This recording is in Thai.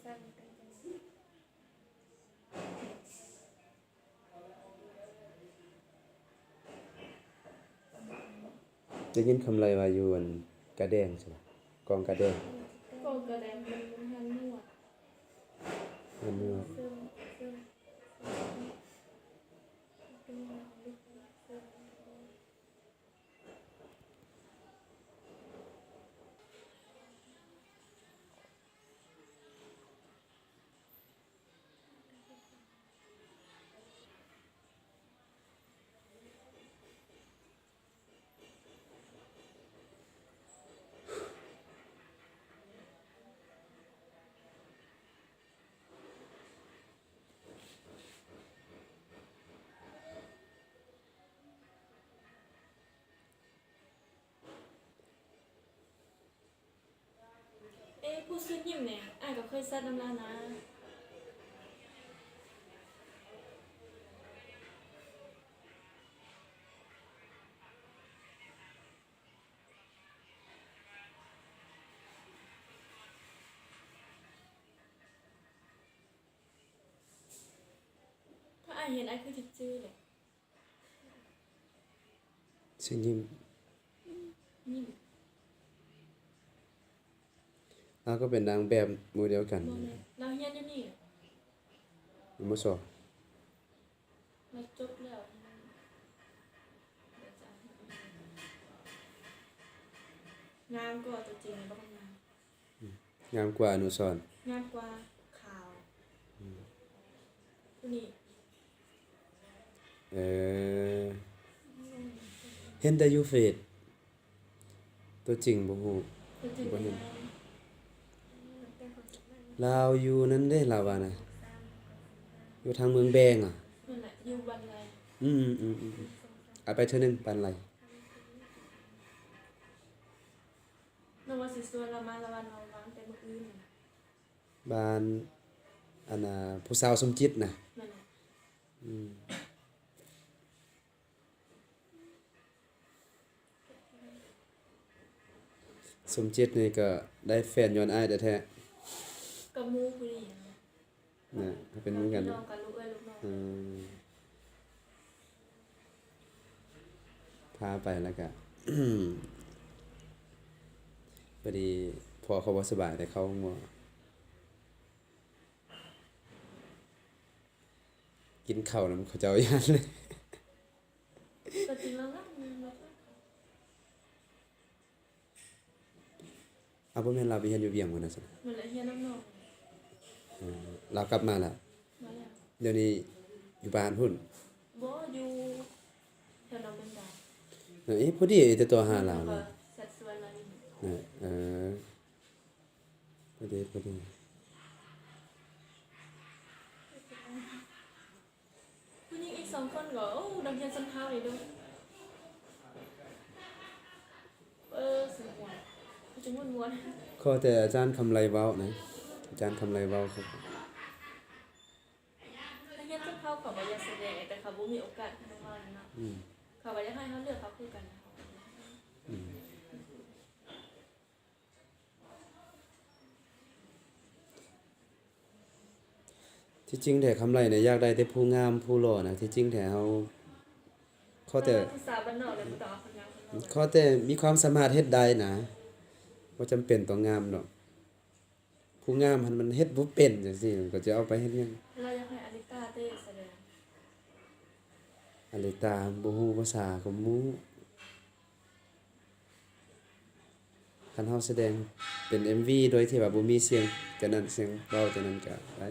ได้ยินคำไรว่าอยู่อันกระแดงใช่บ่กองกระแดงก็กระแดงมันหันนวดมันนี่ว่าซึ่งผู้ซื้อยิ้มเนี่ยก็เคยซัดน้ำลายนะถ้าเห็นคือจะจื้อเลยสิยิ้มยิ้มก็เป็นนางแบบหมู่เดียวกันบ่แม่เราเฮียนอยู่นี่บ่ซอเราจบแล้วงามกว่าตัวจริงบ่งามงามกว่าอนุสรณ์งามกว่าขาวผู้นี้เห็นแต่อยู่เฟซตัวจริงบ่ฮู้ตัวจริงบ่เห็นลาวอยู่นั่นเด้ลาวว่านะอยู่ทางเมืองแบงอ่ะนั่นแหละอยู่บันไดเอาไปเทื่อนึงปานไรนว่าสิส่วนละมาละวันเราวางแต่มื้ออื่นน่ะบ้านอันน่ะผู้สาวสมจิตน่ะนั่นแหละสมจิตนี่ก็ได้แฟนย้อนอ้ายแท้กับหมู่ผู้นี้นะเป็นเหมือนกันน้องกับลูกเอ้ยลูกน้องพาไปแล้วก็พอดีพอเขาบ่สบายแต่เขาบ่กินข้าวนำเขาเจ้าย่านเลยก็จริงแล้วนะบ่แม่นเราไปเรียนอยู่เวียงพุ่นน่ะซั่นมันละเฮียน้ำน้องเรากลับมาแล้วมาแล้วเดี๋ยวนี้อยู่บ้านพุ่นบ่อยู่แถวน้องบันไดพอดีแต่ตัวหาเราน่ะนะสัดส่วนเรานี่พอดีผู้หญิงอีก2คนก็นักเรียนสันเฮานี่เด้อสมวนจะม่วนขอแต่อาจารย์คำไรเว้านะอาจารย์คำไรเว้าครับ นักเรียนสันเฮาเขาบ่อยากแสดงแต่เขาบ่มีโอกาสให้เฮาเนาะเขาบ่อยากให้เฮาเลือกเขาคือกันที่จริงแต่คำไรเนี่ยอยากได้แต่ผู้งามผู้หล่อนะที่จริงแต่เฮาขอแต่ผู้สาวบ้านนอกเลยบ่ต้องเอาคนงาม ขอแต่มีความสามารถเฮ็ดได้นะบ่จำเป็นต้องงามดอกผู้งามมันเฮ็ดบ่เป็นจังซี่มันก็จะเอาไปเฮ็ดหยังเราอยากให้อลิต้าเต้แสดงอลิตาบ่ฮู้ภาษาก็มู้คันเฮาแสดงเป็น MV โดยที่ว่าบ่มีเสียงจากนั้นเสียงเว้าจากนั้นก็ได้